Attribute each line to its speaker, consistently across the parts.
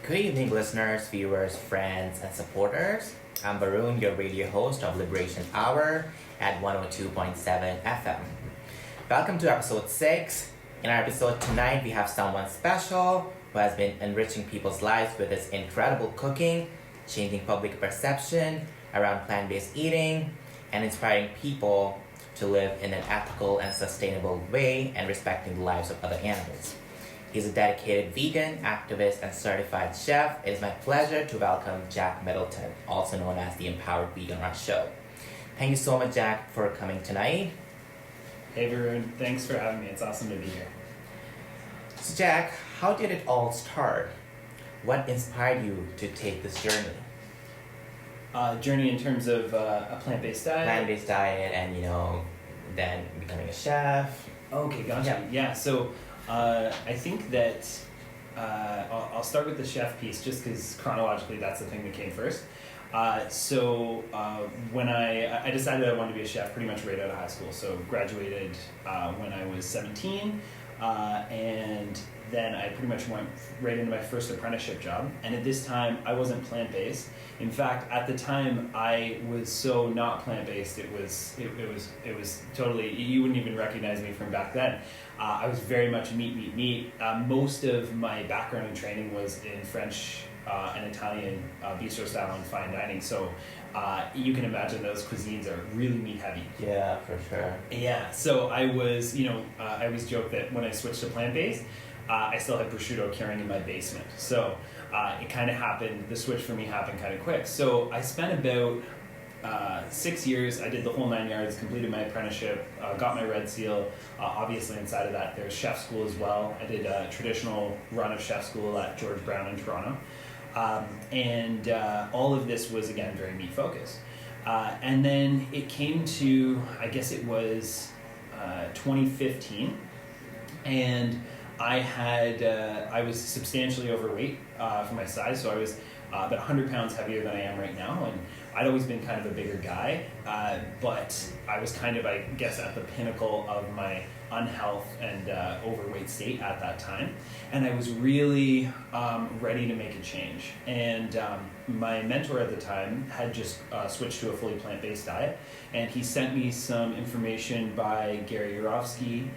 Speaker 1: Good evening, listeners, viewers, friends, and supporters. I'm Varun, your radio host of Liberation Hour at 102.7 FM. Welcome to episode 6. In our episode tonight, we have someone special who has been enriching people's lives with his incredible cooking, changing public perception around plant-based eating, and inspiring people to live in an ethical and sustainable way and respecting the lives of other animals. He's a dedicated vegan, activist, and certified chef. It is my pleasure to welcome Jack Middleton, also known as the Empowered Vegan on our show. Thank you so much, Jack, for coming tonight.
Speaker 2: Hey Varun, thanks for having me. It's awesome to be here.
Speaker 1: So Jack, how did it all start? What inspired you to take this journey?
Speaker 2: Journey in terms of a plant-based diet?
Speaker 1: Plant-based diet and, then becoming a chef.
Speaker 2: Okay, gotcha. Yeah, so I think that I'll start with the chef piece just because chronologically that's the thing that came first. When I decided I wanted to be a chef pretty much right out of high school, so graduated when I was 17, and then I pretty much went right into my first apprenticeship job. And at this time, I wasn't plant-based. In fact, at the time, I was so not plant-based. It was totally, you wouldn't even recognize me from back then. I was very much meat. Most of my background and training was in French and Italian bistro style and fine dining. So you can imagine those cuisines are really meat heavy.
Speaker 1: Yeah, for sure.
Speaker 2: Yeah, so I was, I always joke that when I switched to plant-based, I still had prosciutto curing in my basement. So it kind of happened, the switch for me happened kind of quick. So I spent about 6 years, I did the whole 9 yards, completed my apprenticeship, got my red seal. Obviously inside of that there's chef school as well. I did a traditional run of chef school at George Brown in Toronto. All of this was, again, very meat focused. And then it came to, I guess it was 2015, and I was substantially overweight for my size, so I was about 100 pounds heavier than I am right now, and I'd always been kind of a bigger guy, but I was kind of, I guess, at the pinnacle of my unhealth and overweight state at that time, and I was really ready to make a change. And my mentor at the time had just switched to a fully plant-based diet, and he sent me some information by Gary Yourofsky.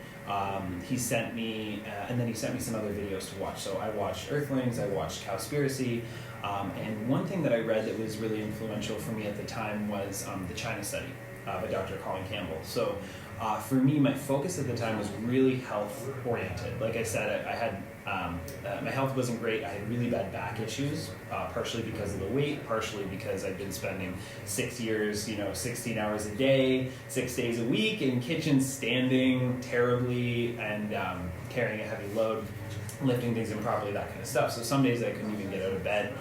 Speaker 2: He sent me some other videos to watch. So I watched Earthlings, I watched Cowspiracy, and one thing that I read that was really influential for me at the time was the China study by Dr. Colin Campbell. So for me, my focus at the time was really health oriented. Like I said, I had my health wasn't great. I had really bad back issues, partially because of the weight, partially because I'd been spending 6 years, 16 hours a day, 6 days a week in kitchens, standing terribly and carrying a heavy load, lifting things improperly, that kind of stuff. So some days I couldn't even get out of bed.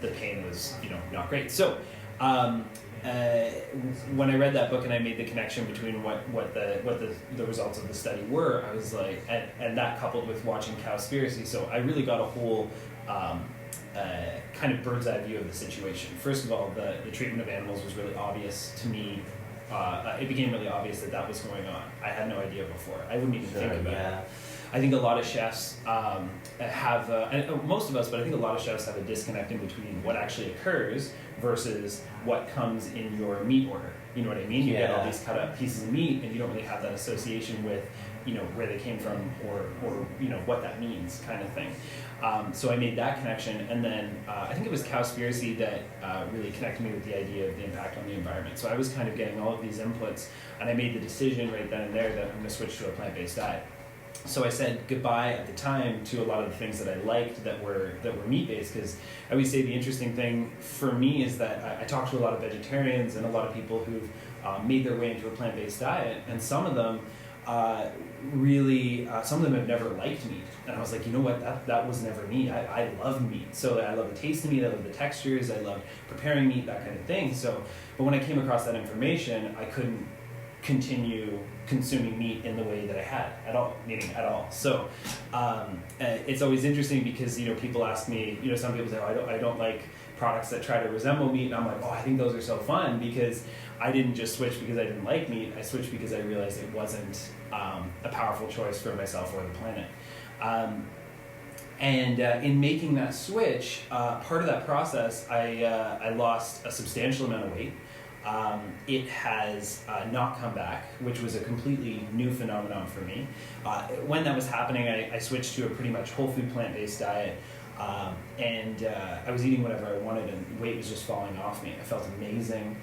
Speaker 2: The pain was, not great. So when I read that book and I made the connection between what the results of the study were, I was like, and that coupled with watching Cowspiracy, so I really got a whole kind of bird's eye view of the situation. First of all, the treatment of animals was really obvious to me. It became really obvious that was going on. I had no idea before. I wouldn't even think about it. I think a lot of chefs have, and most of us, but I think a lot of chefs have a disconnect in between what actually occurs versus what comes in your meat order. You know what I mean? You get all these cut up pieces of meat and you don't really have that association with, where they came from or what that means, kind of thing. So I made that connection, and then I think it was Cowspiracy that really connected me with the idea of the impact on the environment. So I was kind of getting all of these inputs, and I made the decision right then and there that I'm going to switch to a plant-based diet. So I said goodbye at the time to a lot of the things that I liked that were meat-based, because I always say the interesting thing for me is that I talk to a lot of vegetarians and a lot of people who've made their way into a plant-based diet, and some of them some of them have never liked meat. And I was like, you know what, that was never me. I love meat. So I love the taste of meat, I love the textures, I love preparing meat, that kind of thing. But when I came across that information, I couldn't continue consuming meat in the way that I had at all. So it's always interesting because people ask me, some people say, oh, I don't like products that try to resemble meat, and I'm like, oh, I think those are so fun, because I didn't just switch because I didn't like meat. I switched because I realized it wasn't a powerful choice for myself or the planet. And in making that switch, part of that process, I lost a substantial amount of weight. It has not come back, which was a completely new phenomenon for me. When that was happening, I switched to a pretty much whole food plant-based diet, and I was eating whatever I wanted, and weight was just falling off me. I felt amazing,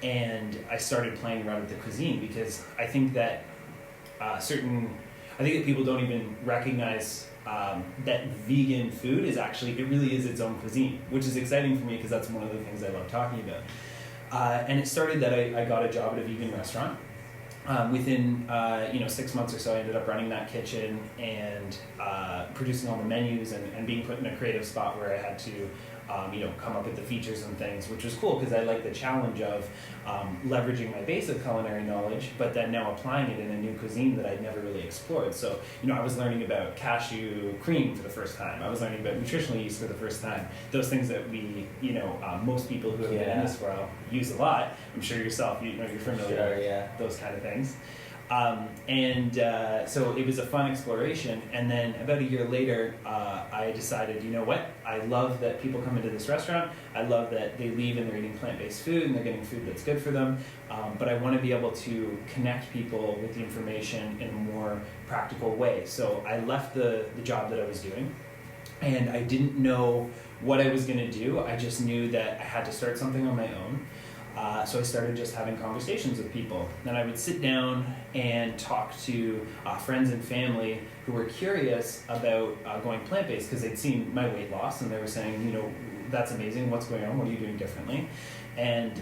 Speaker 2: and I started playing around with the cuisine because I think that I think that people don't even recognize that vegan food is actually, it really is its own cuisine, which is exciting for me because that's one of the things I love talking about. And it started that I got a job at a vegan restaurant. Within 6 months or so, I ended up running that kitchen and producing all the menus and being put in a creative spot where I had to come up with the features and things, which was cool because I like the challenge of leveraging my basic culinary knowledge, but then now applying it in a new cuisine that I'd never really explored. So, I was learning about cashew cream for the first time. I was learning about nutritional yeast for the first time. Those things that we, most people who have been in this world use a lot. I'm sure yourself, you're familiar with those kind of things. So it was a fun exploration, and then about a year later, I decided, you know what, I love that people come into this restaurant, I love that they leave and they're eating plant-based food and they're getting food that's good for them, but I want to be able to connect people with the information in a more practical way. So I left the job that I was doing, and I didn't know what I was going to do. I just knew that I had to start something on my own. So I started just having conversations with people. Then I would sit down and talk to friends and family who were curious about going plant-based because they'd seen my weight loss and they were saying, that's amazing, what's going on, what are you doing differently? And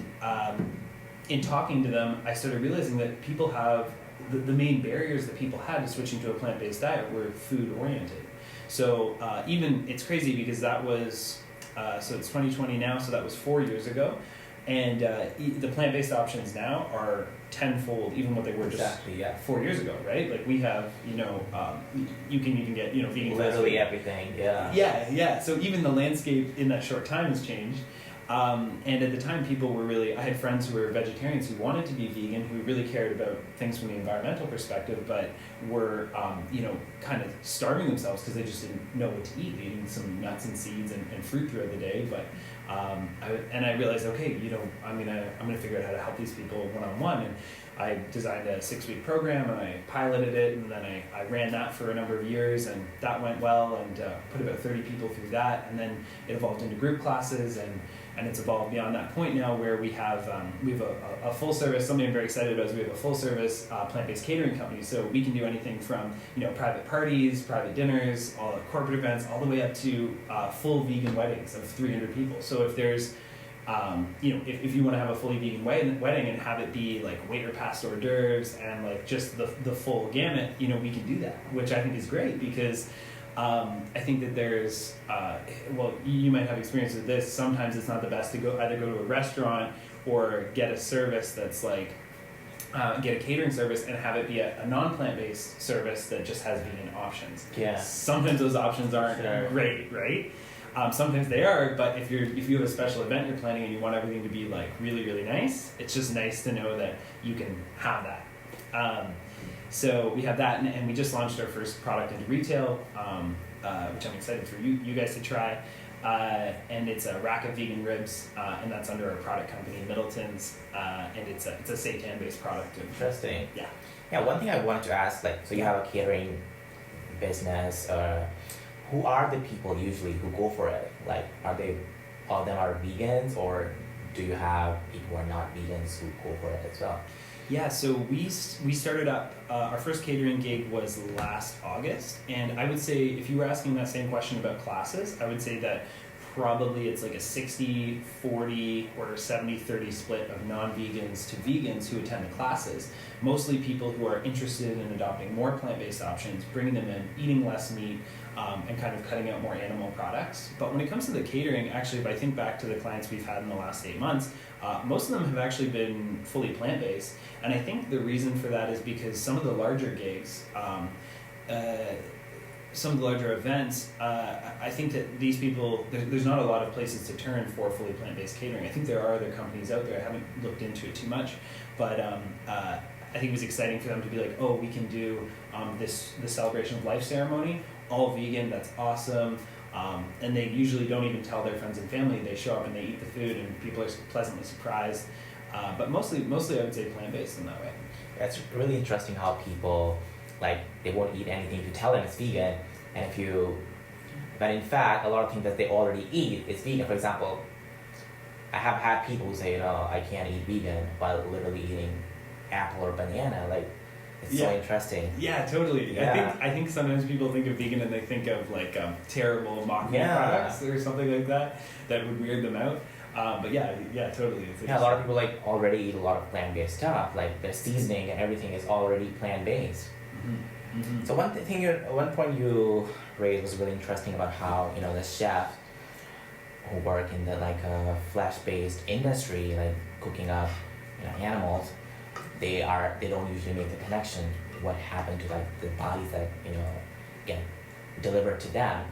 Speaker 2: in talking to them, I started realizing that people have, the main barriers that people had to switching to a plant-based diet were food-oriented. So even, it's crazy because that was, so it's 2020 now, so that was 4 years ago. And the plant-based options now are tenfold, even what they were just 4 years ago, right? Like we have, you can even get, vegan
Speaker 1: literally everything,
Speaker 2: Yeah. So even the landscape in that short time has changed. And at the time, people were really, I had friends who were vegetarians who wanted to be vegan, who really cared about things from the environmental perspective, but were, kind of starving themselves because they just didn't know what to eat, eating some nuts and seeds and fruit throughout the day. But I realized, okay, I'm gonna figure out how to help these people one-on-one. And I designed a 6-week program and I piloted it, and then I ran that for a number of years, and that went well, and put about 30 people through that, and then it evolved into group classes, and it's evolved beyond that point now where we have a full service. Something I'm very excited about is we have a full service plant-based catering company, so we can do anything from private parties, private dinners, all corporate events, all the way up to full vegan weddings of 300 people. So if there's if you want to have a fully vegan wedding and have it be like waiter passed hors d'oeuvres and like just the full gamut, we can do that, which I think is great because I think that there's, you might have experience with this. Sometimes it's not the best to either go to a restaurant or get a service that's like, get a catering service and have it be a non-plant-based service that just has vegan options.
Speaker 1: Yeah.
Speaker 2: Sometimes those options aren't great, right? Sometimes they are, but if you have a special event you're planning and you want everything to be like really, really nice, it's just nice to know that you can have that. So we have that, and we just launched our first product into retail, which I'm excited for you guys to try. And it's a rack of vegan ribs, and that's under our product company, Middleton's, and it's a seitan-based product.
Speaker 1: Interesting.
Speaker 2: Yeah.
Speaker 1: Yeah, one thing I wanted to ask, so you have a catering business, who are the people usually who go for it? Like, all of them are vegans, or do you have people who are not vegans who go for it as well?
Speaker 2: Yeah, so we started up, our first catering gig was last August, and I would say, if you were asking that same question about classes, I would say that probably it's like a 60-40 or 70-30 split of non-vegans to vegans who attend the classes. Mostly people who are interested in adopting more plant-based options, bringing them in, eating less meat, and kind of cutting out more animal products. But when it comes to the catering, actually, if I think back to the clients we've had in the last 8 months, most of them have actually been fully plant-based. And I think the reason for that is because some of the larger gigs, some of the larger events, I think that these people, there's not a lot of places to turn for fully plant-based catering. I think there are other companies out there. I haven't looked into it too much, but I think it was exciting for them to be like, oh, we can do the celebration of life ceremony, all vegan. That's awesome. And they usually don't even tell their friends and family. They show up and they eat the food, and people are pleasantly surprised. But mostly I would say plant-based in that way.
Speaker 1: It's really interesting how people, like, they won't eat anything if you tell them it's vegan, and but in fact, a lot of things that they already eat is vegan. For example, I have had people who say, I can't eat vegan while literally eating apple or banana. Like, it's so interesting.
Speaker 2: Yeah, totally.
Speaker 1: Yeah.
Speaker 2: I think sometimes people think of vegan and they think of like terrible mockery products or something like that would weird them out. But totally.
Speaker 1: A lot of people like already eat a lot of plant-based stuff. Like their seasoning and everything is already plant-based.
Speaker 2: Mm-hmm. Mm-hmm.
Speaker 1: So one point you raised was really interesting about how the chefs who work in the flesh-based industry, like cooking up animals, they don't usually make the connection what happened to like the bodies that get delivered to them.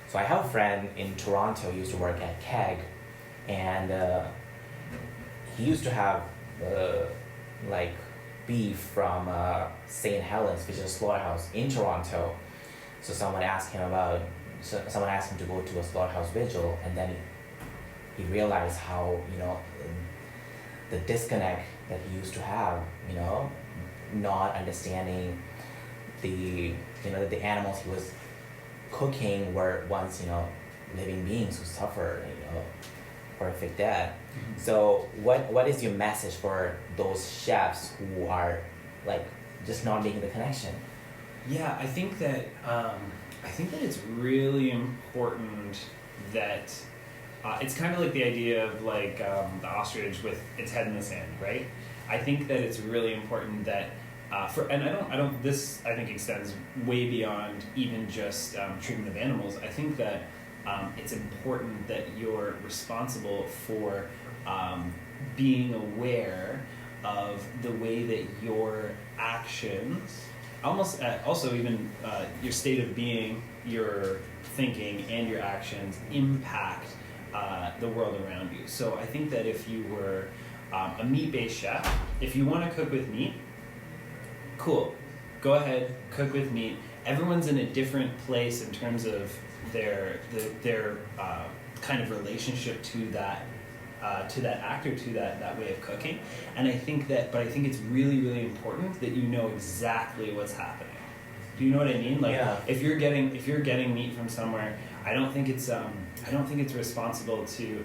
Speaker 1: So I have a friend in Toronto who used to work at Keg, and he used to have beef from St. Helens, which is a slaughterhouse in Toronto. So someone asked him to go to a slaughterhouse vigil, and then he realized how the disconnect that he used to have, not understanding that the animals he was cooking were once living beings who suffer horrific death.
Speaker 2: Mm-hmm.
Speaker 1: So what is your message for those chefs who are like just not making the connection?
Speaker 2: Yeah, I think that it's really important that it's kind of like the idea of like the ostrich with its head in the sand, right? I think that it's really important that this I think extends way beyond even just treatment of animals. I think that it's important that you're responsible for being aware of the way that your actions, also even your state of being, your thinking, and your actions impact the world around you. So I think that if you were a meat-based chef, if you want to cook with meat, cool, go ahead, cook with meat. Everyone's in a different place in terms of their kind of relationship to that act or to that way of cooking. And I think it's really, really important that you know exactly what's happening. Do you know what I mean? Like, if you're getting meat from somewhere, I don't think it's responsible to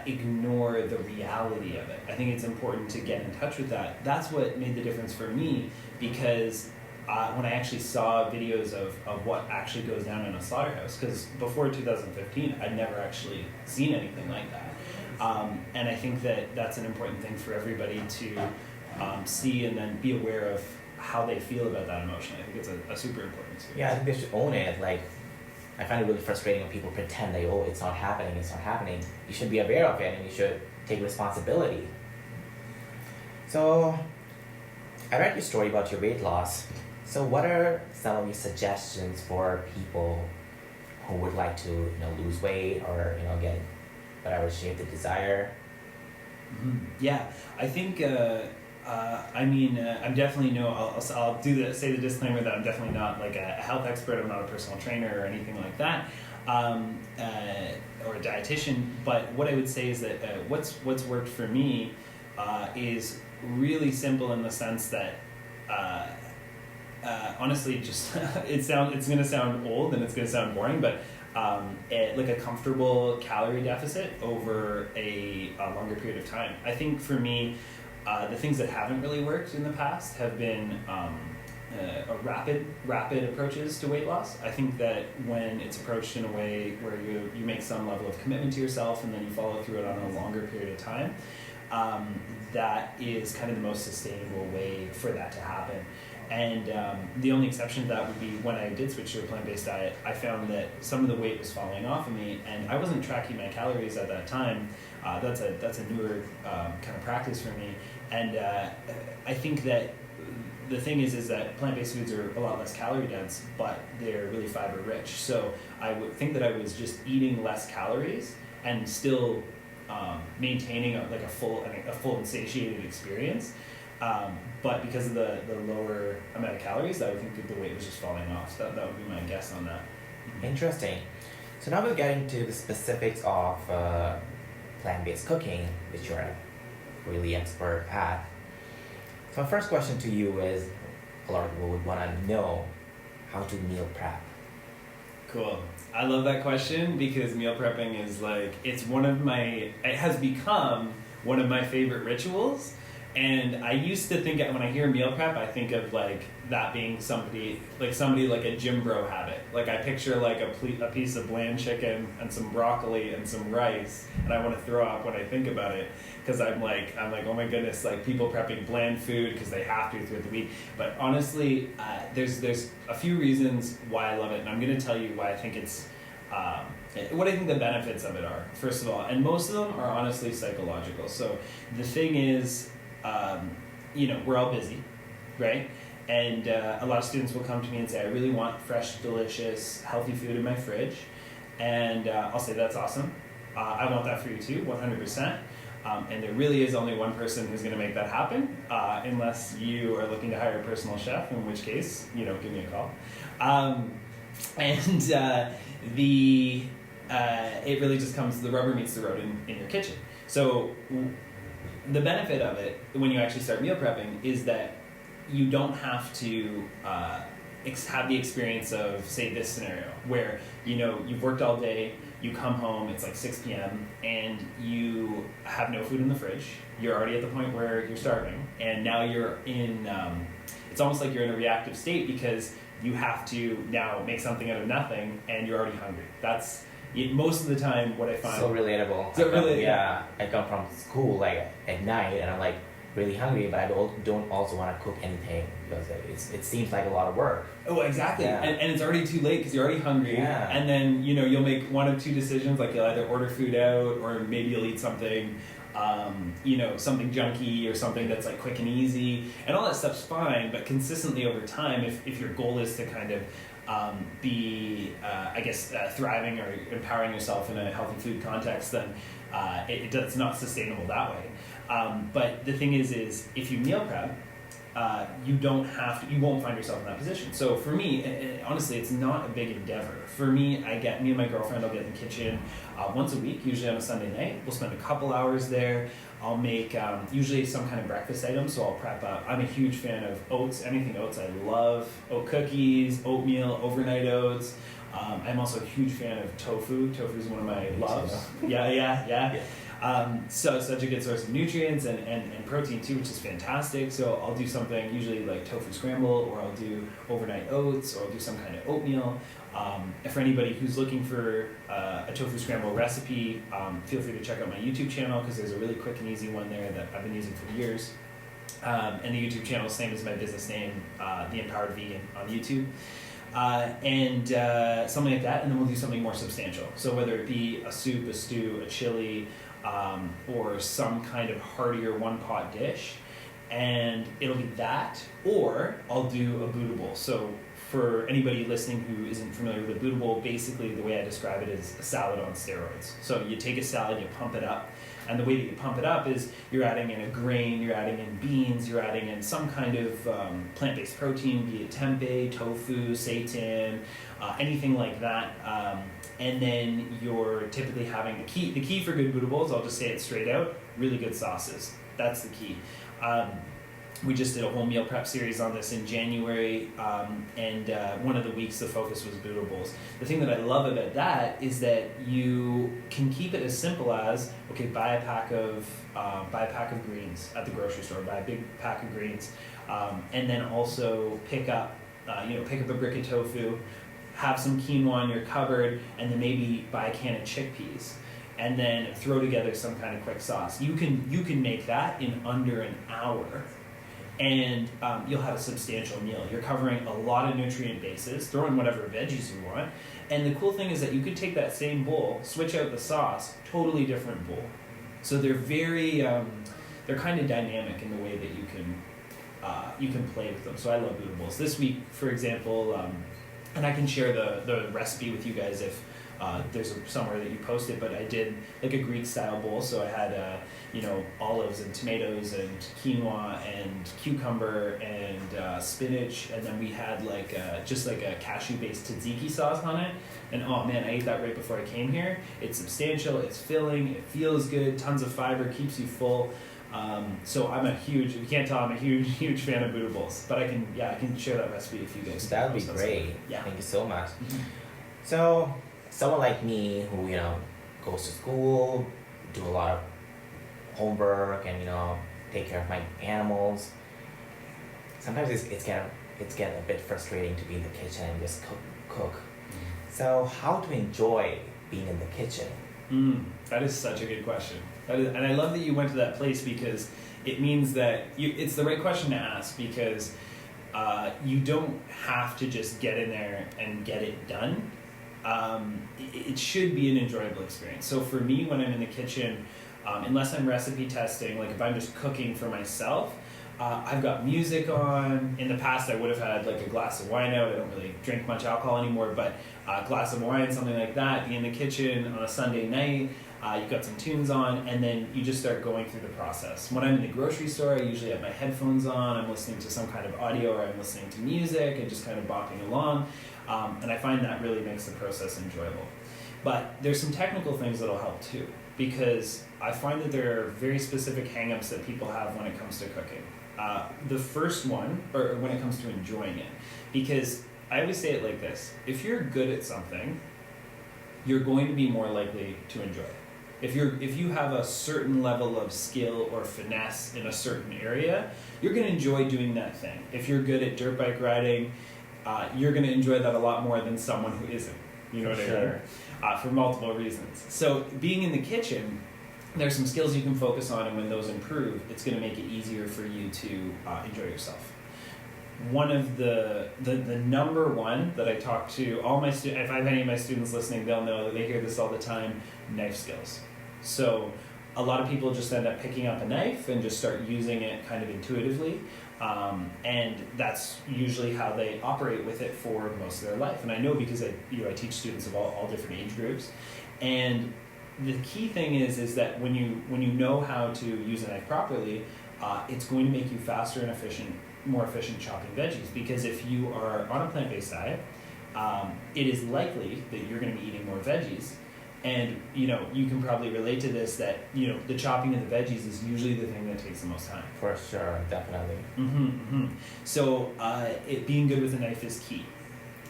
Speaker 2: ignore the reality of it. I think it's important to get in touch with that. That's what made the difference for me, because when I actually saw videos of what actually goes down in a slaughterhouse, because before 2015, I'd never actually seen anything like that. And I think that that's an important thing for everybody to see and then be aware of how they feel about that emotion. I think it's a super important experience.
Speaker 1: Yeah, I think they should own it. Like, I find it really frustrating when people pretend like, oh, it's not happening. You should be aware of it and you should take responsibility. So, I read your story about your weight loss. So what are some of your suggestions for people who would like to lose weight or get whatever shape they desire?
Speaker 2: Mm-hmm. Yeah, I think I'm definitely I'll say the disclaimer that I'm definitely not like a health expert. I'm not a personal trainer or anything like that, or a dietitian. But what I would say is that what's worked for me is really simple in the sense that honestly, just it's going to sound old and it's going to sound boring, but like a comfortable calorie deficit over a longer period of time. I think for me, the things that haven't really worked in the past have been rapid approaches to weight loss. I think that when it's approached in a way where you make some level of commitment to yourself and then you follow through it on a longer period of time, that is kind of the most sustainable way for that to happen. And the only exception to that would be when I did switch to a plant-based diet, I found that some of the weight was falling off of me, and I wasn't tracking my calories at that time. That's a newer kind of practice for me. And I think that the thing is that plant-based foods are a lot less calorie dense, but they're really fiber rich. So I would think that I was just eating less calories and still maintaining a full and satiated experience. But because of the lower amount of calories, I would think that the weight was just falling off. So that would be my guess on that.
Speaker 1: Interesting. So now we're getting to the specifics of plant-based cooking, which you're a really expert at. So my first question to you is, a lot of people would want to know how to meal prep.
Speaker 2: Cool. I love that question because meal prepping is like, it has become one of my favorite rituals. And I used to think, when I hear meal prep, I think of like that being somebody like a gym bro habit. Like I picture like a piece of bland chicken and some broccoli and some rice, and I want to throw up when I think about it, because I'm like, oh my goodness, like people prepping bland food because they have to throughout the week. But honestly, there's a few reasons why I love it, and I'm going to tell you why I think it's what I think the benefits of it are, first of all, and most of them are honestly psychological. So the thing is, we're all busy, right? And a lot of students will come to me and say, I really want fresh, delicious, healthy food in my fridge. And I'll say, that's awesome. I want that for you too, 100%. And there really is only one person who's going to make that happen, unless you are looking to hire a personal chef, in which case, give me a call. It really just comes, the rubber meets the road in your kitchen. So the benefit of it, when you actually start meal prepping, is that you don't have to have the experience of, say, this scenario, where, you've worked all day, you come home, it's like 6 p.m., and you have no food in the fridge. You're already at the point where you're starving, and now you're in, it's almost like you're in a reactive state because you have to now make something out of nothing, and you're already hungry. That's most of the time what I find.
Speaker 1: So relatable. I come from school like at night, and I'm like really hungry, but I don't also want to cook anything because it seems like a lot of work.
Speaker 2: Oh, exactly.
Speaker 1: Yeah.
Speaker 2: And it's already too late because you're already hungry.
Speaker 1: Yeah.
Speaker 2: And then you'll make one of two decisions, like you'll either order food out, or maybe you'll eat something something junky or something that's like quick and easy, and all that stuff's fine. But consistently over time, if your goal is to kind of be thriving or empowering yourself in a healthy food context, then it's not sustainable that way. But the thing is if you meal prep, you won't find yourself in that position. So for me, honestly, it's not a big endeavor. For me, me and my girlfriend will get in the kitchen once a week, usually on a Sunday night. We'll spend a couple hours there. I'll make usually some kind of breakfast item, so I'll prep up. I'm a huge fan of oats, anything oats. I love oat cookies, oatmeal, overnight oats. I'm also a huge fan of tofu. Tofu is one of my loves. Yeah. So it's such a good source of nutrients and protein too, which is fantastic. So I'll do something usually like tofu scramble, or I'll do overnight oats, or I'll do some kind of oatmeal. For anybody who's looking for a tofu scramble recipe, feel free to check out my YouTube channel, because there's a really quick and easy one there that I've been using for years. And the YouTube channel is the same as my business name, The Empowered Vegan, on YouTube. Something like that, and then we'll do something more substantial. So whether it be a soup, a stew, a chili, or some kind of heartier one-pot dish, and it'll be that, or I'll do a Buddha bowl. So for anybody listening who isn't familiar with a Buddha bowl, basically the way I describe it is a salad on steroids. So you take a salad, you pump it up, and the way that you pump it up is you're adding in a grain, you're adding in beans, you're adding in some kind of plant-based protein, be it tempeh, tofu, seitan, anything like that. And then you're typically having the key for good Buddha bowls, I'll just say it straight out, really good sauces. That's the key. We just did a whole meal prep series on this in January, and one of the weeks the focus was Buddha bowls. The thing that I love about that is that you can keep it as simple as, okay, buy a pack of greens at the grocery store, buy a big pack of greens, and then also pick up a brick of tofu, have some quinoa in your cupboard, and then maybe buy a can of chickpeas, and then throw together some kind of quick sauce. You can make that in under an hour, and you'll have a substantial meal. You're covering a lot of nutrient bases, throw in whatever veggies you want, and the cool thing is that you could take that same bowl, switch out the sauce, totally different bowl. So they're very, they're kind of dynamic in the way that you can play with them. So I love Buddha bowls. This week, for example, and I can share the recipe with you guys if There's somewhere that you posted, but I did like a Greek style bowl. So I had olives and tomatoes and quinoa and cucumber and spinach, and then we had just like a cashew based tzatziki sauce on it. And oh man, I ate that right before I came here. It's substantial, it's filling, it feels good, tons of fiber, keeps you full. So I'm if you can't tell, I'm a huge fan of Buddha bowls. But I can share that recipe if you guys.
Speaker 1: That would be great.
Speaker 2: Yeah.
Speaker 1: Thank you so much.
Speaker 2: Mm-hmm.
Speaker 1: So, someone like me who goes to school, do a lot of homework, and take care of my animals. Sometimes it's getting a bit frustrating to be in the kitchen and just cook. So, how to enjoy being in the kitchen?
Speaker 2: That is such a good question. And I love that you went to that place, because it means that it's the right question to ask, because you don't have to just get in there and get it done. It should be an enjoyable experience. So for me, when I'm in the kitchen, unless I'm recipe testing, like if I'm just cooking for myself, I've got music on. In the past, I would have had like a glass of wine out. I don't really drink much alcohol anymore, but a glass of wine, something like that, be in the kitchen on a Sunday night. You've got some tunes on, and then you just start going through the process. When I'm in the grocery store, I usually have my headphones on. I'm listening to some kind of audio, or I'm listening to music and just kind of bopping along. And I find that really makes the process enjoyable. But there's some technical things that'll help too, because I find that there are very specific hang-ups that people have when it comes to cooking. The first one, or when it comes to enjoying it, because I always say it like this: if you're good at something, you're going to be more likely to enjoy it. If you have a certain level of skill or finesse in a certain area, you're going to enjoy doing that thing. If you're good at dirt bike riding, you're going to enjoy that a lot more than someone who isn't. You know what I mean? For multiple reasons. So being in the kitchen, there's some skills you can focus on, and when those improve, it's going to make it easier for you to enjoy yourself. One of the number one that I talk to all my students, if I have any of my students listening, they'll know that they hear this all the time: knife skills. So a lot of people just end up picking up a knife and just start using it kind of intuitively. And that's usually how they operate with it for most of their life. And I know, because I teach students of all different age groups. And the key thing is that when you know how to use a knife properly, it's going to make you faster and more efficient chopping veggies. Because if you are on a plant-based diet, it is likely that you're going to be eating more veggies. And you can probably relate to this, that the chopping of the veggies is usually the thing that takes the most time.
Speaker 1: For sure, definitely.
Speaker 2: So it being good with a knife is key.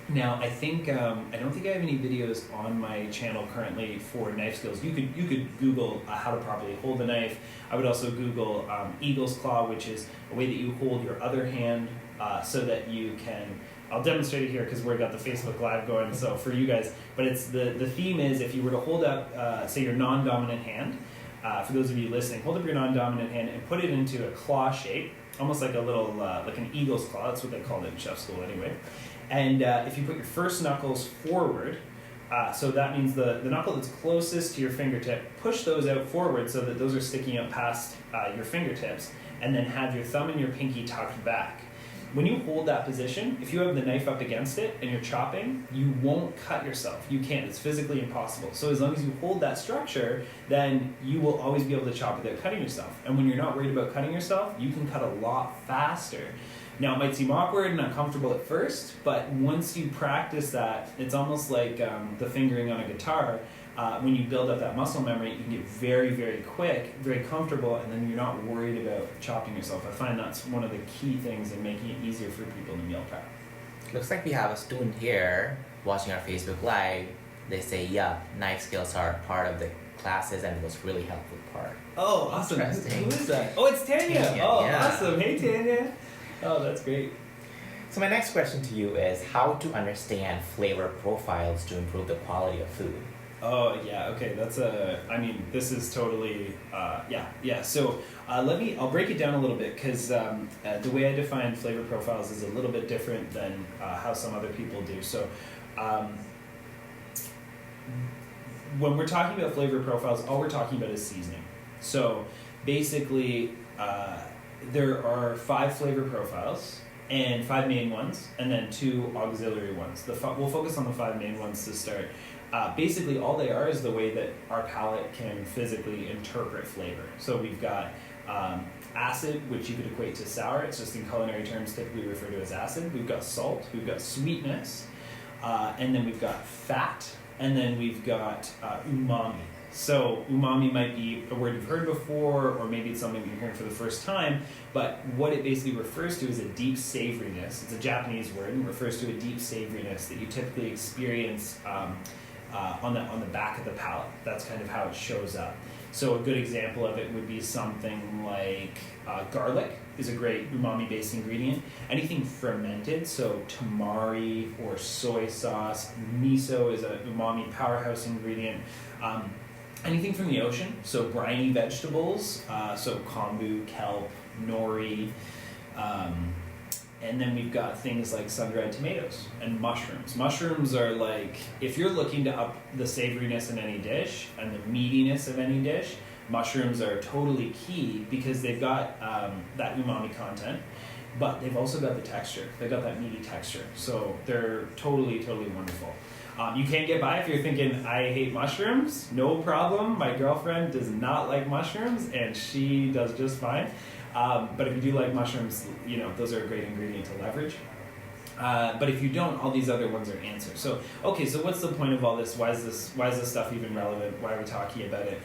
Speaker 2: Now I think I don't think I have any videos on my channel currently for knife skills. You could Google how to properly hold a knife. I would also Google eagle's claw, which is a way that you hold your other hand so that you can. I'll demonstrate it here because we've got the Facebook Live going, so for you guys. But it's the theme is, if you were to hold up, say, your non-dominant hand, for those of you listening, hold up your non-dominant hand and put it into a claw shape, almost like a little, like an eagle's claw. That's what they called it in chef school anyway. And if you put your first knuckles forward, so that means the knuckle that's closest to your fingertip, push those out forward so that those are sticking up past your fingertips, and then have your thumb and your pinky tucked back. When you hold that position, if you have the knife up against it and you're chopping, you won't cut yourself. You can't. It's physically impossible. So as long as you hold that structure, then you will always be able to chop without cutting yourself. And when you're not worried about cutting yourself, you can cut a lot faster. Now, it might seem awkward and uncomfortable at first, but once you practice that, it's almost like the fingering on a guitar. When you build up that muscle memory, you can get very, very quick, very comfortable, and then you're not worried about chopping yourself. I find that's one of the key things in making it easier for people to meal prep.
Speaker 1: Looks like we have a student here watching our Facebook Live. They say, yeah, knife skills are part of the classes, and it was really helpful part.
Speaker 2: Oh, awesome. Who is that? Oh, it's Tanya.
Speaker 1: Yeah.
Speaker 2: Awesome. Hey, Tanya. Oh, that's great.
Speaker 1: So my next question to you is how to understand flavor profiles to improve the quality of food.
Speaker 2: Oh, yeah, okay, this is totally, So I'll break it down a little bit, because the way I define flavor profiles is a little bit different than how some other people do. So when we're talking about flavor profiles, all we're talking about is seasoning. So basically, there are 5 flavor profiles, and 5 main ones, and then 2 auxiliary ones. We'll focus on the 5 main ones to start. Basically, all they are is the way that our palate can physically interpret flavor. So we've got acid, which you could equate to sour. It's just in culinary terms typically referred to as acid. We've got salt, we've got sweetness, and then we've got fat, and then we've got umami. So umami might be a word you've heard before, or maybe it's something you're hearing for the first time, but what it basically refers to is a deep savoriness. It's a Japanese word and refers to a deep savoriness that you typically experience on the back of the palate. That's kind of how it shows up. So a good example of it would be something like garlic is a great umami-based ingredient. Anything fermented, so tamari or soy sauce, miso is a umami powerhouse ingredient. Anything from the ocean, so briny vegetables, so kombu, kelp, nori, and then we've got things like sun-dried tomatoes and mushrooms. Mushrooms are like, if you're looking to up the savoriness in any dish and the meatiness of any dish, mushrooms are totally key because they've got that umami content, but they've also got the texture. They've got that meaty texture. So they're totally, totally wonderful. You can't get by if you're thinking, I hate mushrooms. No problem. My girlfriend does not like mushrooms, and she does just fine. But if you do like mushrooms, those are a great ingredient to leverage. But if you don't, all these other ones are answers. So, okay, so what's the point of all this? Why is this stuff even relevant? Why are we talking about it?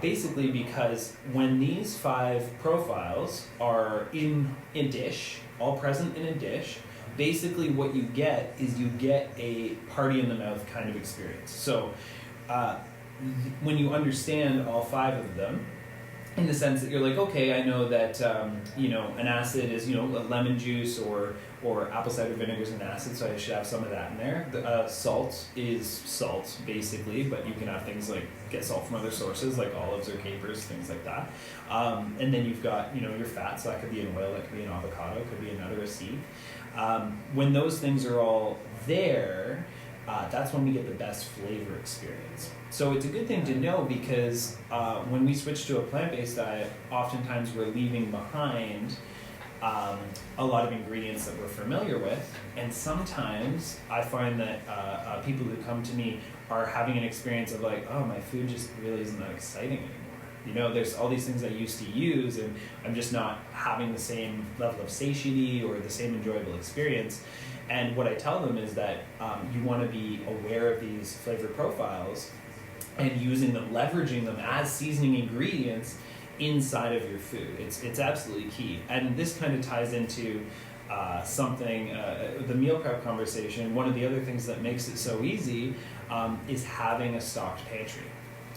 Speaker 2: Basically because when these 5 profiles are in a dish, all present in a dish, basically what you get is you get a party in the mouth kind of experience. So when you understand all 5 of them, in the sense that you're like, okay, I know that an acid is lemon juice or apple cider vinegar is an acid, so I should have some of that in there. The salt is salt basically, but you can have things like get salt from other sources like olives or capers, things like that. And then you've got your fat, so that could be an oil, that could be an avocado, it could be a nut or a seed. When those things are all there, that's when we get the best flavor experience. So it's a good thing to know because when we switch to a plant-based diet, oftentimes we're leaving behind a lot of ingredients that we're familiar with, and sometimes I find that people who come to me are having an experience of like, oh, my food just really isn't that exciting anymore. There's all these things I used to use, and I'm just not having the same level of satiety or the same enjoyable experience. And what I tell them is that you want to be aware of these flavor profiles and using them, leveraging them as seasoning ingredients inside of your food. It's absolutely key. And this kind of ties into the meal prep conversation. One of the other things that makes it so easy is having a stocked pantry.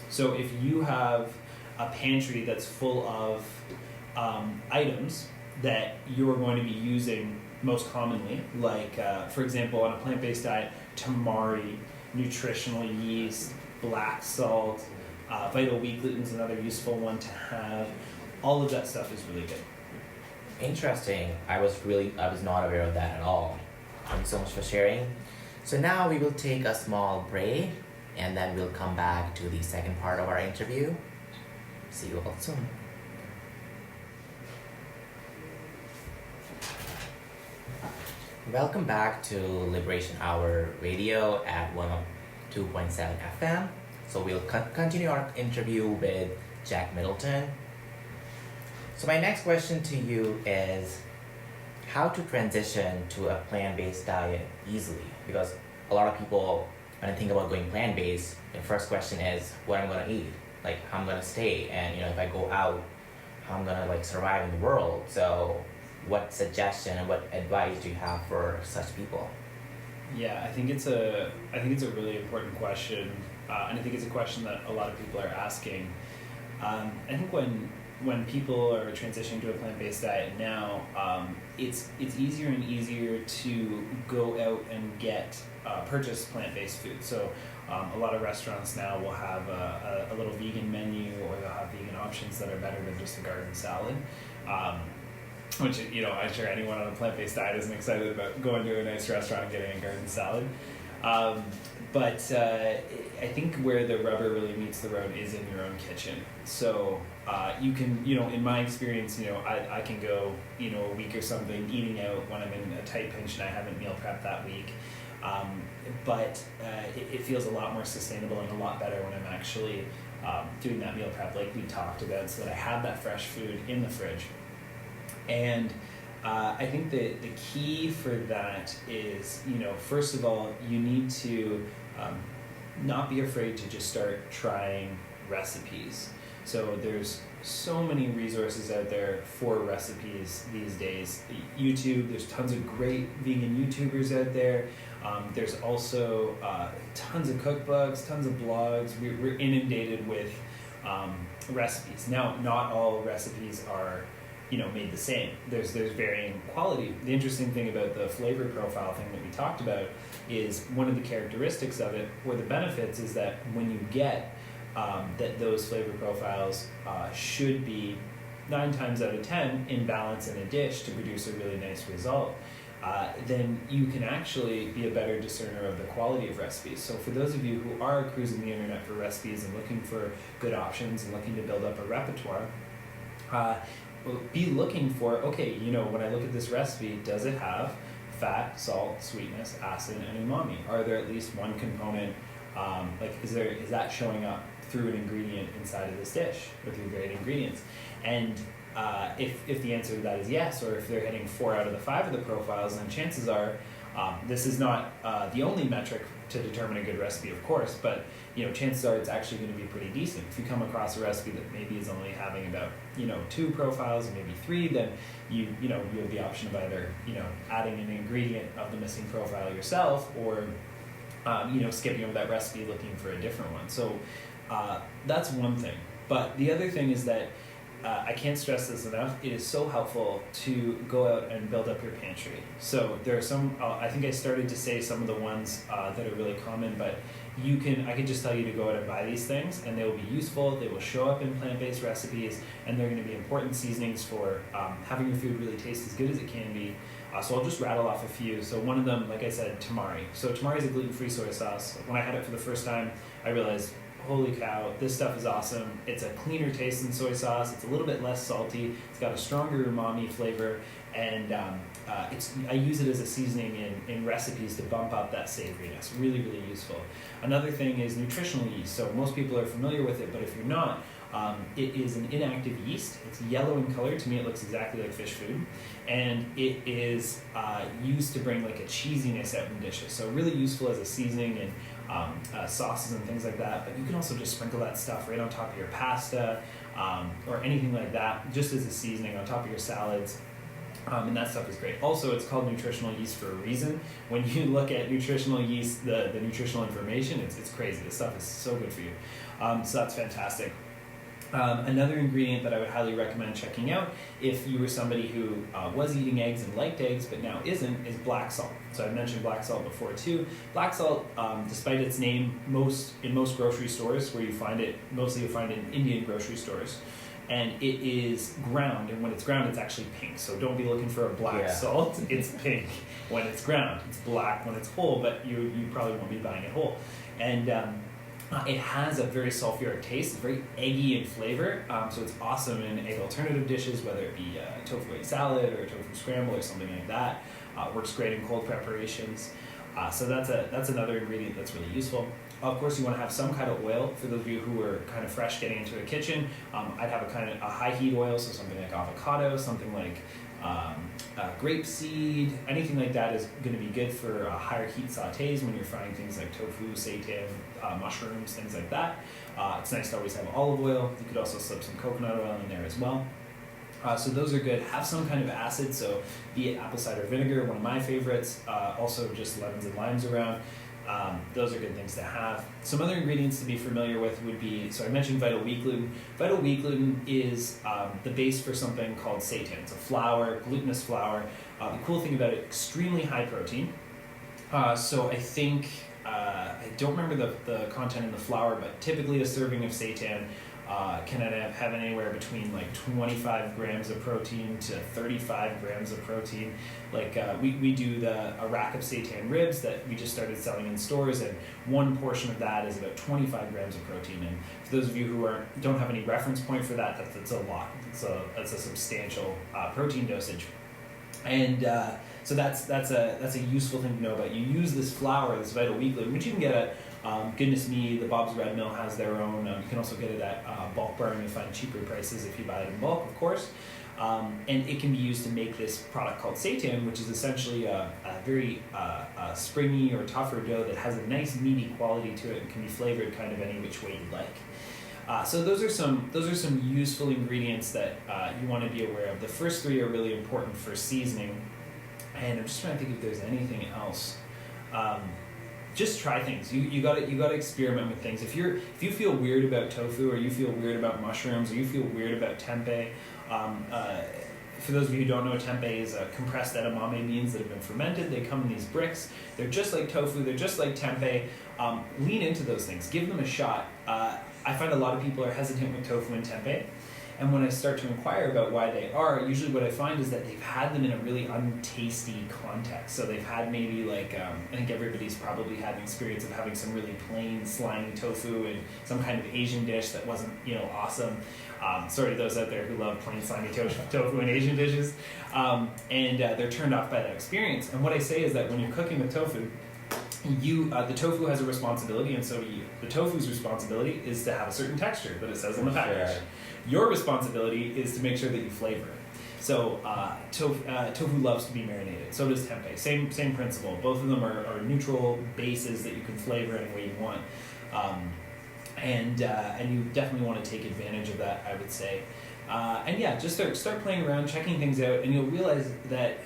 Speaker 2: So if you have a pantry that's full of items that you're going to be using most commonly, like for example on a plant-based diet, tamari, nutritional yeast, black salt, vital wheat gluten is another useful one to have. All of that stuff is really good.
Speaker 1: Interesting. I was not aware of that at all. Thank you so much for sharing. So now we will take a small break and then we'll come back to the second part of our interview. See you all soon. Welcome back to Liberation Hour Radio at 102.7 FM. So we'll continue our interview with Jack Middleton. So my next question to you is how to transition to a plant-based diet easily? Because a lot of people, when I think about going plant-based, the first question is what I'm going to eat, like how I'm going to stay, and if I go out, how I'm going to survive in the world. So what suggestion and what advice do you have for such people?
Speaker 2: Yeah, I think it's a really important question, and I think it's a question that a lot of people are asking. I think when people are transitioning to a plant-based diet now, it's easier and easier to go out and purchase plant-based food. So a lot of restaurants now will have a little vegan menu, or they'll have vegan options that are better than just a garden salad. Which, I'm sure anyone on a plant-based diet isn't excited about going to a nice restaurant and getting a garden salad. But I think where the rubber really meets the road is in your own kitchen. So you can, in my experience, I can go, a week or something eating out when I'm in a tight pinch and I haven't meal prepped that week. But it feels a lot more sustainable and a lot better when I'm actually doing that meal prep like we talked about, so that I have that fresh food in the fridge. And I think the key for that is, first of all, you need to not be afraid to just start trying recipes. So there's so many resources out there for recipes these days. YouTube, there's tons of great vegan YouTubers out there. There's also tons of cookbooks, tons of blogs. We're inundated with recipes. Now, not all recipes are made the same. There's varying quality. The interesting thing about the flavor profile thing that we talked about is one of the characteristics of it, or the benefits, is that when you get that those flavor profiles should be 9 times out of 10 in balance in a dish to produce a really nice result, then you can actually be a better discerner of the quality of recipes. So for those of you who are cruising the internet for recipes and looking for good options and looking to build up a repertoire, be looking for, okay, when I look at this recipe, does it have fat, salt, sweetness, acid, and umami? Are there at least one component, is that showing up through an ingredient inside of this dish with your great ingredients? And if the answer to that is yes, or if they're hitting 4 out of the 5 of the profiles, then chances are this is not the only metric to determine a good recipe, of course, but chances are it's actually going to be pretty decent. If you come across a recipe that maybe is only having about 2 profiles and maybe 3, then you have the option of either adding an ingredient of the missing profile yourself, or skipping over that recipe looking for a different one. So that's one thing. But the other thing is that I can't stress this enough. It is so helpful to go out and build up your pantry. So there are some, I think I started to say some of the ones that are really common, but I can just tell you to go out and buy these things, and they will be useful. They will show up in plant-based recipes, and they're going to be important seasonings for having your food really taste as good as it can be. So I'll just rattle off a few. So one of them, like I said, tamari. So tamari is a gluten-free soy sauce. When I had it for the first time, I realized, holy cow, this stuff is awesome. It's a cleaner taste than soy sauce. It's a little bit less salty. It's got a stronger umami flavor, and I use it as a seasoning in recipes to bump up that savoriness. Really, really useful. Another thing is nutritional yeast. So most people are familiar with it, but if you're not, it is an inactive yeast. It's yellow in color. To me, it looks exactly like fish food. And it is used to bring like a cheesiness out in dishes. So really useful as a seasoning in sauces and things like that. But you can also just sprinkle that stuff right on top of your pasta or anything like that, just as a seasoning on top of your salads. And that stuff is great. Also, it's called nutritional yeast for a reason. When you look at nutritional yeast, the nutritional information, it's crazy. This stuff is so good for you. So that's fantastic. Another ingredient that I would highly recommend checking out if you were somebody who was eating eggs and liked eggs but now isn't, is black salt. So I mentioned black salt before too. Black salt, despite its name, in most grocery stores where you find it, mostly you'll find it in Indian grocery stores, and it is ground, and when it's ground it's actually pink. So don't be looking for a black salt. It's pink when it's ground. It's black when it's whole, but you probably won't be buying it whole. And it has a very sulfuric taste. It's very eggy in flavor, so it's awesome in egg alternative dishes, whether it be tofu egg salad or tofu scramble or something like that. Works great in cold preparations. So that's another ingredient that's really useful. Of course, you want to have some kind of oil. For those of you who are kind of fresh getting into a kitchen, I'd have a high heat oil, so something like avocado, something like grapeseed, anything like that is going to be good for higher heat sautés when you're frying things like tofu, seitan, mushrooms, things like that. It's nice to always have olive oil. You could also slip some coconut oil in there as well. So those are good. Have some kind of acid, so be it apple cider vinegar, one of my favorites. Also just lemons and limes around. Those are good things to have. Some other ingredients to be familiar with would be, so I mentioned vital wheat gluten. Vital wheat gluten is the base for something called seitan. It's a flour, glutinous flour. The cool thing about it, extremely high protein. So I think, I don't remember the content in the flour, but typically a serving of seitan can have anywhere between like 25 grams of protein to 35 grams of protein. Like we do a rack of seitan ribs that we just started selling in stores, and one portion of that is about 25 grams of protein. And for those of you who don't have any reference point for that, that's a lot. That's a substantial protein dosage. And So that's a useful thing to know about. You use this flour, this Vital Wheat gluten, which you can get at Goodness Me. The Bob's Red Mill has their own. You can also get it at Bulk Bar, and you'll find cheaper prices if you buy it in bulk, of course. And it can be used to make this product called seitan, which is essentially a very springy or tougher dough that has a nice meaty quality to it and can be flavored kind of any which way you like. So those are some useful ingredients that you want to be aware of. The first three are really important for seasoning, and I'm just trying to think if there's anything else. Just try things. You gotta experiment with things. If you feel weird about tofu, or you feel weird about mushrooms, or you feel weird about tempeh. For those of you who don't know, tempeh is compressed edamame beans that have been fermented. They come in these bricks. They're just like tofu. They're just like tempeh. Lean into those things. Give them a shot. I find a lot of people are hesitant with tofu and tempeh. And when I start to inquire about why they are, usually what I find is that they've had them in a really untasty context. So they've had maybe like, I think everybody's probably had an experience of having some really plain, slimy tofu in some kind of Asian dish that wasn't, awesome. Sorry to those out there who love plain, slimy tofu in Asian dishes. And they're turned off by that experience. And what I say is that when you're cooking with tofu, the tofu has a responsibility, and so do you. The tofu's responsibility is to have a certain texture that it says on the package. Sure. Your responsibility is to make sure that you flavor it. So tofu loves to be marinated. So does tempeh. Same principle. Both of them are neutral bases that you can flavor any way you want. And you definitely want to take advantage of that, I would say. And yeah, just start playing around, checking things out, and you'll realize that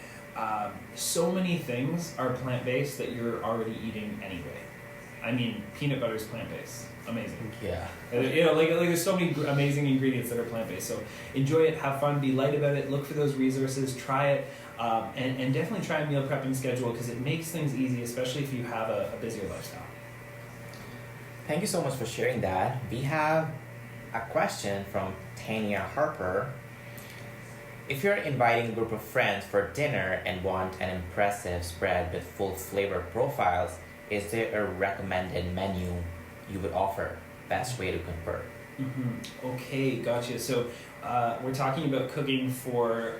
Speaker 2: so many things are plant-based that you're already eating anyway. I mean, peanut butter is plant-based. Amazing.
Speaker 1: Yeah.
Speaker 2: Like there's so many amazing ingredients that are plant-based. So enjoy it, have fun, be light about it, look for those resources, try it, and definitely try a meal prepping schedule because it makes things easy, especially if you have a busier lifestyle.
Speaker 1: Thank you so much for sharing that. We have a question from Tanya Harper. If you're inviting a group of friends for dinner and want an impressive spread with full flavor profiles, is there a recommended menu you would offer? Best way to convert.
Speaker 2: Mm-hmm. Okay, gotcha. So we're talking about cooking for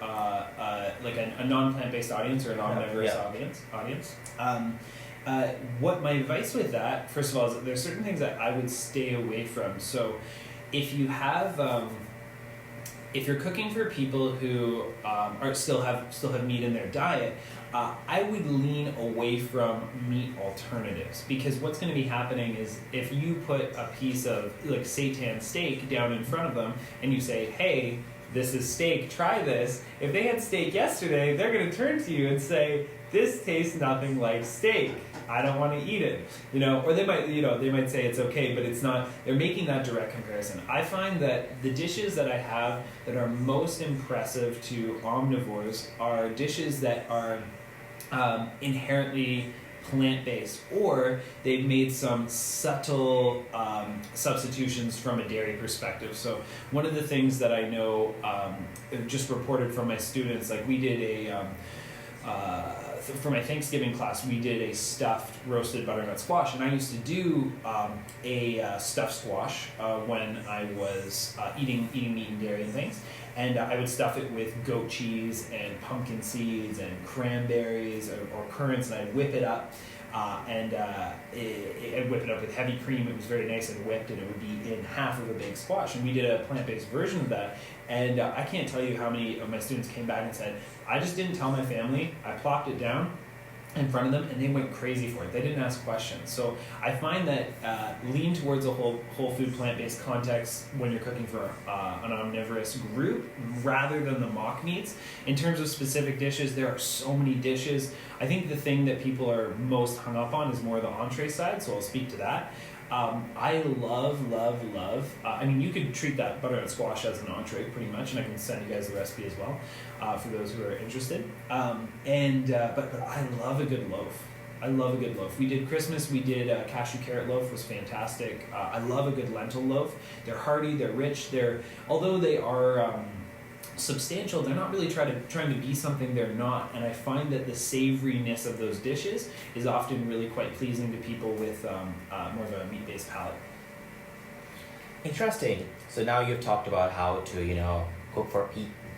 Speaker 2: like a non-plant-based audience or a non-diverse audience. What my advice with that, first of all, is that there's certain things that I would stay away from. So if you have if you're cooking for people who still have meat in their diet, I would lean away from meat alternatives, because what's going to be happening is if you put a piece of like seitan steak down in front of them and you say, "Hey, this is steak, try this." If they had steak yesterday, they're going to turn to you and say, "This tastes nothing like steak. I don't want to eat it." Or they might say it's okay, but it's not. They're making that direct comparison. I find that the dishes that I have that are most impressive to omnivores are dishes that are inherently plant-based, or they've made some subtle substitutions from a dairy perspective. So one of the things that I know, just reported from my students, like we did for my Thanksgiving class, we did a stuffed roasted butternut squash, and I used to do a stuffed squash when I was eating meat and dairy and things, and I would stuff it with goat cheese and pumpkin seeds and cranberries or currants, and I'd whip it up. I'd whip it up with heavy cream. It was very nice and whipped, and it would be in half of a big squash. And we did a plant-based version of that. And I can't tell you how many of my students came back and said, "I just didn't tell my family. I plopped it down in front of them, and they went crazy for it. They didn't ask questions." So I find that lean towards a whole food plant-based context when you're cooking for an omnivorous group rather than the mock meats. In terms of specific dishes, there are so many dishes. I think the thing that people are most hung up on is more the entree side, so I'll speak to that. I love, I mean, you could treat that butternut squash as an entree pretty much, and I can send you guys the recipe as well for those who are interested. But I love a good loaf. I love a good loaf. We did Christmas, we did cashew carrot loaf, was fantastic. I love a good lentil loaf. They're hearty, they're rich, although they are substantial, they're not really trying to be something they're not, and I find that the savoriness of those dishes is often really quite pleasing to people with more of a meat-based palate.
Speaker 1: Interesting. So now you've talked about how to cook for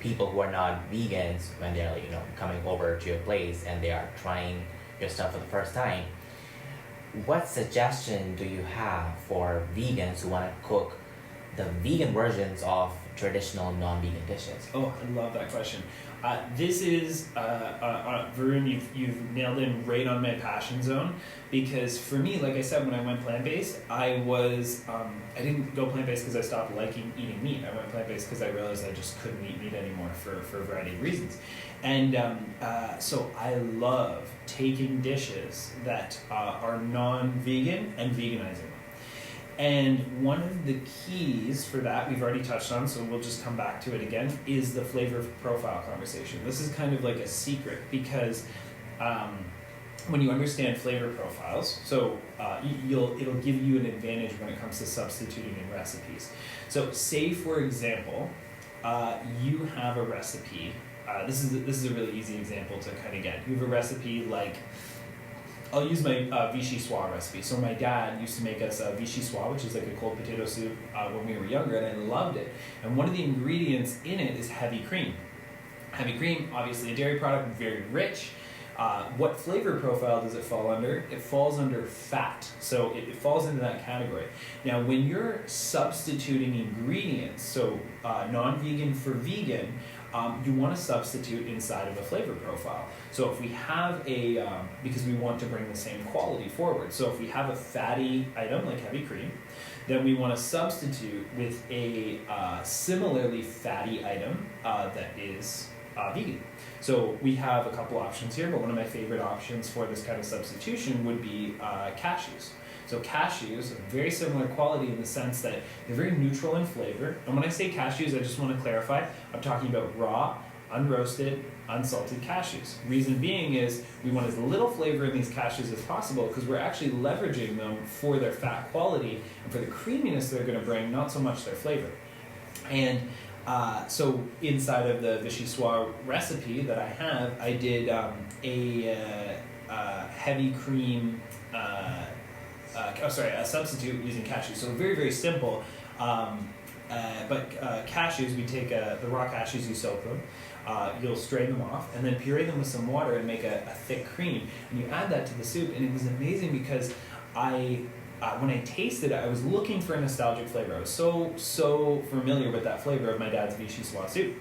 Speaker 1: people who are not vegans when they're coming over to your place and they are trying your stuff for the first time. What suggestion do you have for vegans who want to cook the vegan versions of traditional non-vegan dishes?
Speaker 2: Oh, I love that question. This is, Varun, you've nailed in right on my passion zone, because for me, like I said, when I went plant-based, I didn't go plant-based because I stopped liking eating meat. I went plant-based because I realized I just couldn't eat meat anymore for a variety of reasons. And so I love taking dishes that are non-vegan and veganizing them. And one of the keys for that, we've already touched on, so we'll just come back to it again, is the flavor profile conversation. This is kind of like a secret, because when you understand flavor profiles, so it'll give you an advantage when it comes to substituting in recipes. So say, for example, you have a recipe. This is a really easy example to kind of get. You have a recipe like, I'll use my vichyssoise recipe. So my dad used to make us a vichyssoise, which is like a cold potato soup when we were younger, and I loved it. And one of the ingredients in it is heavy cream. Heavy cream, obviously a dairy product, very rich. What flavor profile does it fall under? It falls under fat. So it falls into that category. Now, when you're substituting ingredients, so non-vegan for vegan, you want to substitute inside of a flavor profile. So if we have because we want to bring the same quality forward. So if we have a fatty item like heavy cream, then we want to substitute with a similarly fatty item that is vegan. So we have a couple options here, but one of my favorite options for this kind of substitution would be cashews. So cashews are very similar quality in the sense that they're very neutral in flavor. And when I say cashews, I just want to clarify, I'm talking about raw, unroasted, unsalted cashews. Reason being is we want as little flavor in these cashews as possible, because we're actually leveraging them for their fat quality and for the creaminess they're going to bring, not so much their flavor. And so inside of the vichyssoise recipe that I have, I did a heavy cream, a substitute using cashews. So very, very simple. But cashews, we take the raw cashews, you soak them, you'll strain them off, and then puree them with some water and make a thick cream. And you add that to the soup, and it was amazing because when I tasted it, I was looking for a nostalgic flavor. I was so familiar with that flavor of my dad's vichyssoise soup.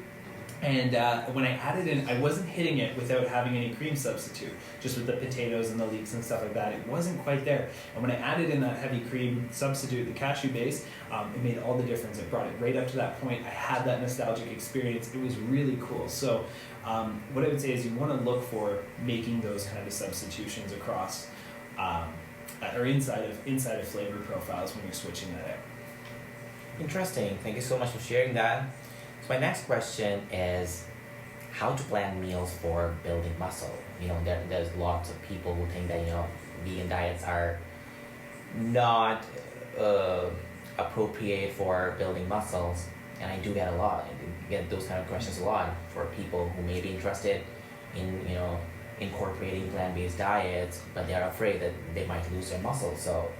Speaker 2: And when I added in, I wasn't hitting it without having any cream substitute, just with the potatoes and the leeks and stuff like that. It wasn't quite there. And when I added in that heavy cream substitute, the cashew base, it made all the difference. It brought it right up to that point. I had that nostalgic experience. It was really cool. So what I would say is you want to look for making those kind of substitutions across or inside of flavor profiles when you're switching that out.
Speaker 1: Interesting. Thank you so much for sharing that. So my next question is how to plan meals for building muscle. There's lots of people who think that vegan diets are not appropriate for building muscles, and I do get those kind of questions a lot for people who may be interested in incorporating plant-based diets, but they are afraid that they might lose their muscle. So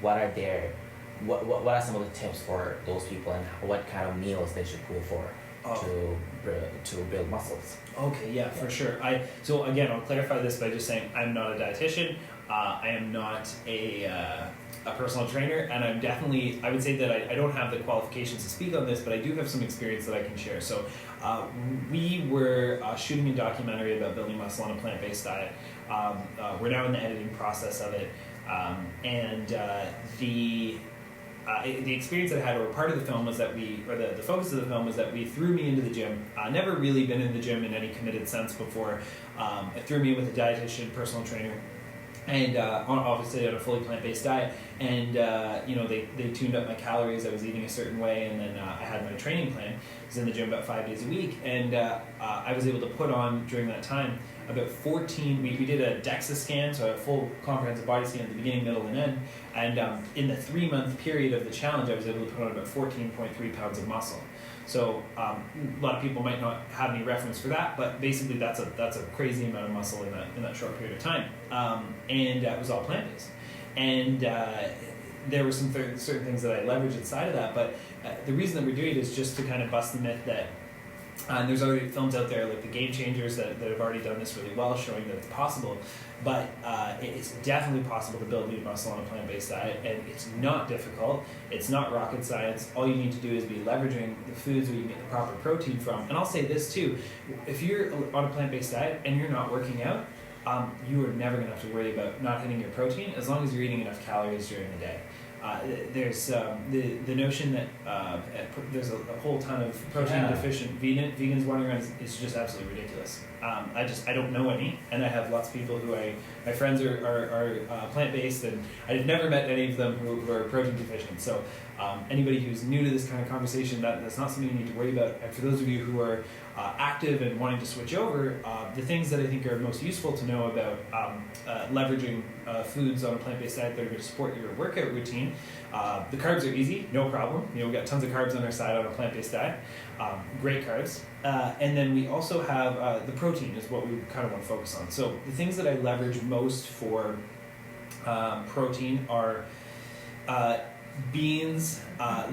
Speaker 1: what are some of the tips for those people, and what kind of meals they should go for to build muscles? Okay,
Speaker 2: yeah, for sure. So again, I'll clarify this by just saying I'm not a dietitian. I am not a personal trainer, and I would say that I don't have the qualifications to speak on this, but I do have some experience that I can share. So we were shooting a documentary about building muscle on a plant-based diet. We're now in the editing process of it, and the experience that I had, or part of the film was that the focus of the film was that we threw me into the gym. Never really been in the gym in any committed sense before. It threw me with a dietitian, personal trainer, and obviously on a fully plant-based diet. And they tuned up my calories. I was eating a certain way, and then I had my training plan. I was in the gym about 5 days a week, and I was able to put on during that time about 14, we did a DEXA scan, so a full comprehensive body scan at the beginning, middle, and end. And in the 3-month period of the challenge, I was able to put on about 14.3 pounds of muscle. So a lot of people might not have any reference for that, but basically that's a crazy amount of muscle in that short period of time. And it was all plant-based. And there were some certain things that I leveraged inside of that, but the reason that we're doing it is just to kind of bust the myth that And there's already films out there like The Game Changers that have already done this really well, showing that it's possible. But it's definitely possible to build lean muscle on a plant-based diet, and it's not difficult. It's not rocket science. All you need to do is be leveraging the foods where you get the proper protein from. And I'll say this too, if you're on a plant-based diet and you're not working out, you are never going to have to worry about not hitting your protein as long as you're eating enough calories during the day. There's the notion that there's a whole ton of protein deficient vegans wandering around is just absolutely ridiculous. I don't know any, and I have lots of people who my friends are plant based, and I've never met any of them who are protein deficient. So anybody who's new to this kind of conversation, that's not something you need to worry about. And for those of you who are active and wanting to switch over, the things that I think are most useful to know about leveraging foods on a plant-based diet that are going to support your workout routine. The carbs are easy, no problem. We've got tons of carbs on our side on a plant-based diet. Great carbs. And then we also have the protein is what we kind of want to focus on. So the things that I leverage most for protein are beans,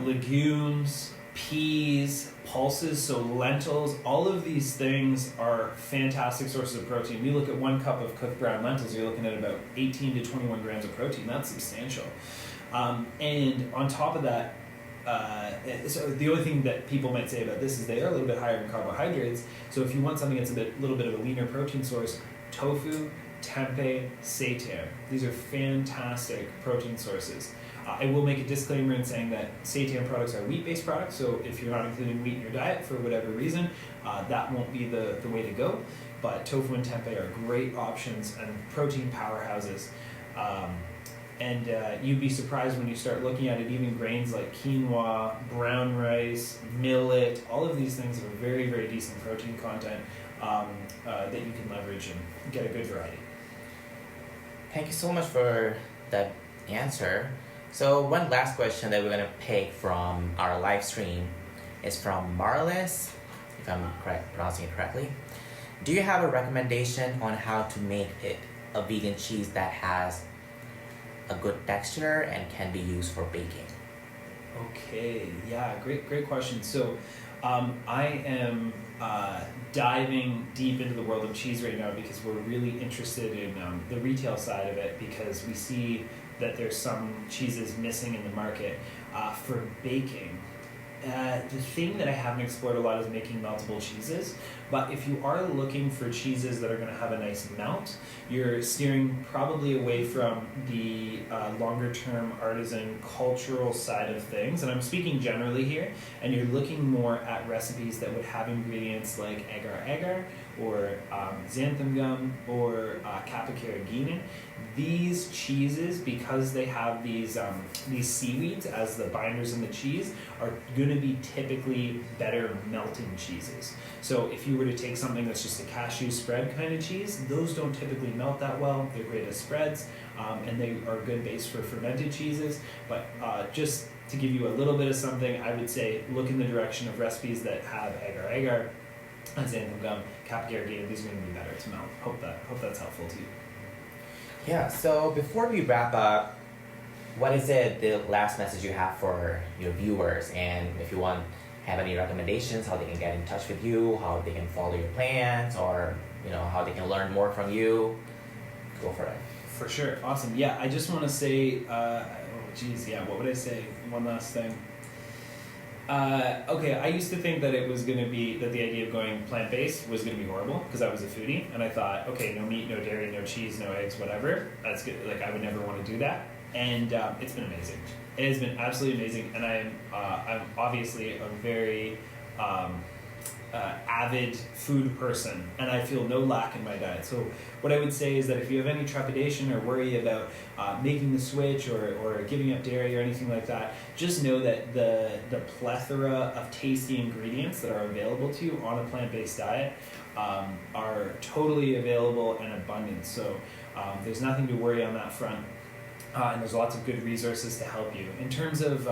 Speaker 2: legumes, peas, pulses, so lentils. All of these things are fantastic sources of protein. You look at 1 cup of cooked brown lentils, you're looking at about 18 to 21 grams of protein. That's substantial. And on top of that, so the only thing that people might say about this is they are a little bit higher in carbohydrates. So if you want something that's a little bit of a leaner protein source, tofu, tempeh, seitan. These are fantastic protein sources. I will make a disclaimer in saying that seitan products are wheat-based products, so if you're not including wheat in your diet for whatever reason, that won't be the way to go. But tofu and tempeh are great options and protein powerhouses. And you'd be surprised when you start looking at it, even grains like quinoa, brown rice, millet, all of these things have a very, very decent protein content that you can leverage and get a good variety.
Speaker 1: Thank you so much for that answer. So one last question that we're going to pick from our live stream is from Marlis, if I'm pronouncing it correctly. Do you have a recommendation on how to make it a vegan cheese that has a good texture and can be used for baking?
Speaker 2: Okay, yeah, great question. So I am diving deep into the world of cheese right now because we're really interested in the retail side of it, because we see that there's some cheeses missing in the market for baking. The thing that I haven't explored a lot is making meltable cheeses, but if you are looking for cheeses that are going to have a nice melt, you're steering probably away from the longer term artisan cultural side of things, and I'm speaking generally here, and you're looking more at recipes that would have ingredients like agar-agar or xanthan gum or kappa carrageenan. These cheeses, because they have these seaweeds as the binders in the cheese, are going to be typically better melting cheeses. So if you were to take something that's just a cashew spread kind of cheese, those don't typically melt that well. They're great as spreads, and they are a good base for fermented cheeses. But just to give you a little bit of something, I would say look in the direction of recipes that have agar-agar, xanthan gum, kappa carrageenan. These are going to be better to melt. Hope that's helpful to you.
Speaker 1: Yeah, so before we wrap up, what is the last message you have for your viewers? And if you have any recommendations, how they can get in touch with you, how they can follow your plans, or how they can learn more from you, go for it.
Speaker 2: For sure, awesome. Yeah, I just want to say, what would I say? One last thing. Okay, I used to think that it was going to be, that the idea of going plant-based was going to be horrible because I was a foodie, and I thought, okay, no meat, no dairy, no cheese, no eggs, whatever. That's good. Like, I would never want to do that. And it's been amazing. It has been absolutely amazing, and I'm obviously a very avid food person, and I feel no lack in my diet. So what I would say is that if you have any trepidation or worry about making the switch or giving up dairy or anything like that, just know that the plethora of tasty ingredients that are available to you on a plant-based diet are totally available and abundant. So there's nothing to worry on that front. And there's lots of good resources to help you. In terms of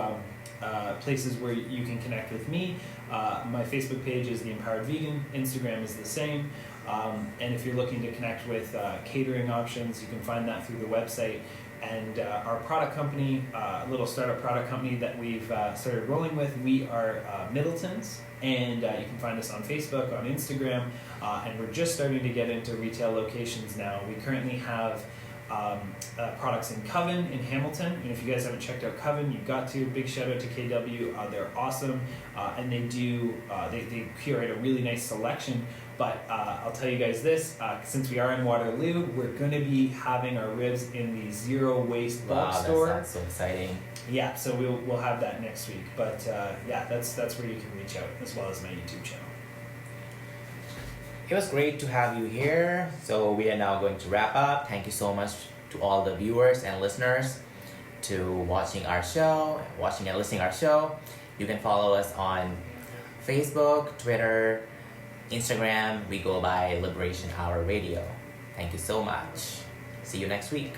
Speaker 2: places where you can connect with me, my Facebook page is The Empowered Vegan. Instagram is the same. And if you're looking to connect with catering options, you can find that through the website. And our product company, a little startup product company that we've started rolling with, we are Middleton's, and you can find us on Facebook, on Instagram, and we're just starting to get into retail locations now. We currently have products in Coven, in Hamilton, and if you guys haven't checked out Coven, you've got to. Big shout out to KW, they're awesome, and they they curate a really nice selection. But I'll tell you guys this, since we are in Waterloo, we're going to be having our ribs in the zero waste bulk store.
Speaker 1: That sounds so exciting.
Speaker 2: Yeah, so we'll have that next week. But yeah, that's where you can reach out, as well as my YouTube channel.
Speaker 1: It was great to have you here. So we are now going to wrap up. Thank you so much to all the viewers and listeners to watching and listening our show. You can follow us on Facebook, Twitter, Instagram. We go by Liberation Hour Radio. Thank you so much. See you next week.